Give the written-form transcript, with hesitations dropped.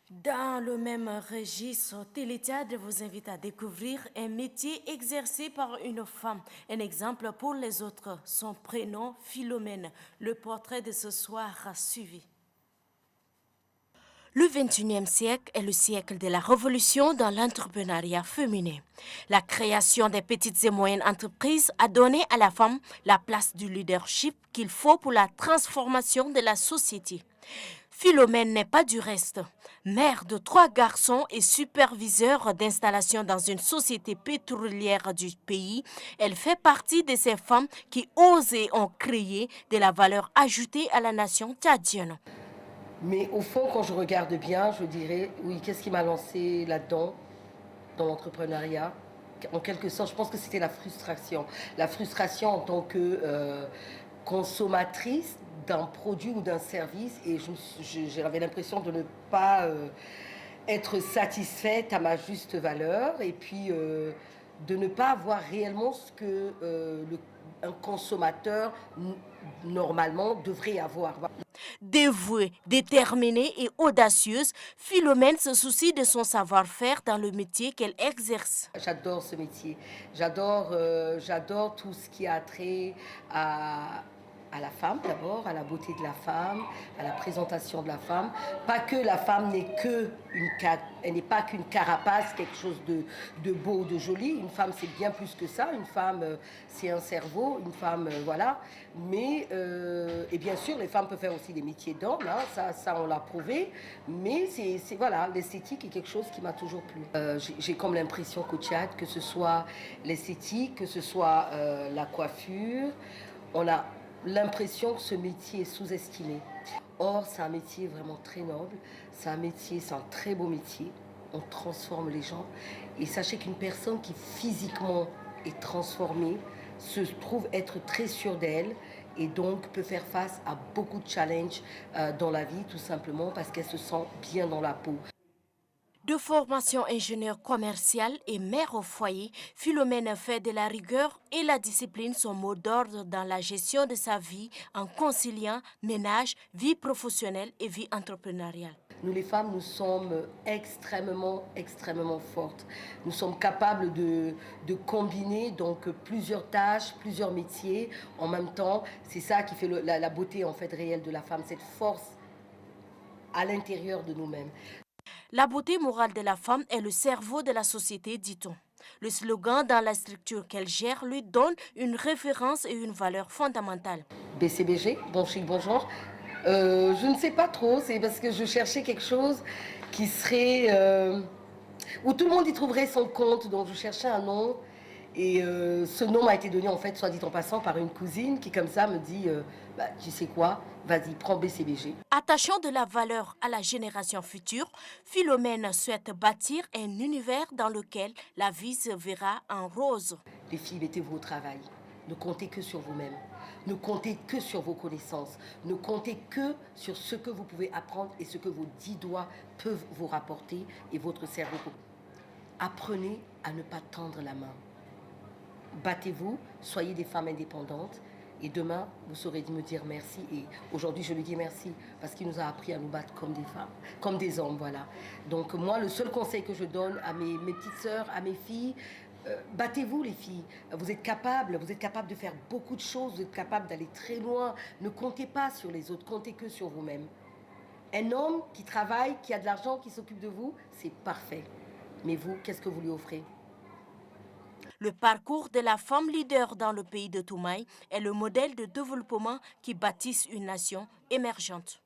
Dans le même registre, Téléthéâtre vous invite à découvrir un métier exercé par une femme. Un exemple pour les autres, son prénom Philomène. Le portrait de ce soir a suivi. Le XXIe siècle est le siècle de la révolution dans l'entrepreneuriat féminin. La création des petites et moyennes entreprises a donné à la femme la place du leadership qu'il faut pour la transformation de la société. Philomène n'est pas du reste. Mère de 3 garçons et superviseur d'installation dans une société pétrolière du pays, elle fait partie de ces femmes qui osent et ont créé de la valeur ajoutée à la nation tchadienne. Mais au fond, quand je regarde bien, je dirais, oui, qu'est-ce qui m'a lancé là-dedans, dans l'entrepreneuriat? En quelque sorte, je pense que c'était la frustration. La frustration en tant que consommatrice d'un produit ou d'un service. Et j'avais l'impression de ne pas être satisfaite à ma juste valeur. Et puis de ne pas avoir réellement ce que un consommateur normalement devrait avoir. Dévouée, déterminée et audacieuse, Philomène se soucie de son savoir-faire dans le métier qu'elle exerce. J'adore ce métier. J'adore tout ce qui a trait à la femme d'abord, à la beauté de la femme, à la présentation de la femme. Pas que la femme n'est elle n'est pas qu'une carapace, quelque chose de beau, de joli. Une femme, c'est bien plus que ça. Une femme, c'est un cerveau. Une femme, voilà. Mais, et bien sûr, les femmes peuvent faire aussi des métiers d'hommes. Hein, ça, on l'a prouvé. Mais voilà, l'esthétique est quelque chose qui m'a toujours plu. J'ai comme l'impression qu'au Tchad, que ce soit l'esthétique, que ce soit la coiffure, on a l'impression que ce métier est sous-estimé. Or, c'est un métier vraiment très noble, c'est un très beau métier. On transforme les gens. Et sachez qu'une personne qui physiquement est transformée se trouve être très sûre d'elle et donc peut faire face à beaucoup de challenges dans la vie, tout simplement parce qu'elle se sent bien dans la peau. De formation ingénieur commercial et mère au foyer, Philomène fait de la rigueur et la discipline son mot d'ordre dans la gestion de sa vie en conciliant ménage, vie professionnelle et vie entrepreneuriale. Nous les femmes, nous sommes extrêmement fortes. Nous sommes capables de combiner donc plusieurs tâches, plusieurs métiers en même temps. C'est ça qui fait la beauté en fait réelle de la femme, cette force à l'intérieur de nous-mêmes. La beauté morale de la femme est le cerveau de la société, dit-on. Le slogan dans la structure qu'elle gère lui donne une référence et une valeur fondamentale. BCBG, bon chic, bon genre. Je ne sais pas trop, c'est parce que je cherchais quelque chose qui serait... où tout le monde y trouverait son compte, donc je cherchais un nom. Et ce nom m'a été donné, en fait, soit dit en passant, par une cousine qui, comme ça, me dit bah, tu sais quoi, vas-y, prends BCBG. Attachant de la valeur à la génération future, Philomène souhaite bâtir un univers dans lequel la vie se verra en rose. Les filles, mettez-vous au travail. Ne comptez que sur vous-même. Ne comptez que sur vos connaissances. Ne comptez que sur ce que vous pouvez apprendre et ce que vos 10 doigts peuvent vous rapporter et votre cerveau. Apprenez à ne pas tendre la main. Battez-vous, soyez des femmes indépendantes et demain, vous saurez me dire merci. Et aujourd'hui, je lui dis merci parce qu'il nous a appris à nous battre comme des femmes, comme des hommes, voilà. Donc moi, le seul conseil que je donne à mes petites sœurs, à mes filles, battez-vous les filles. Vous êtes capables de faire beaucoup de choses, vous êtes capables d'aller très loin. Ne comptez pas sur les autres, comptez que sur vous-même. Un homme qui travaille, qui a de l'argent, qui s'occupe de vous, c'est parfait. Mais vous, qu'est-ce que vous lui offrez ? Le parcours de la femme leader dans le pays de Toumaï est le modèle de développement qui bâtisse une nation émergente.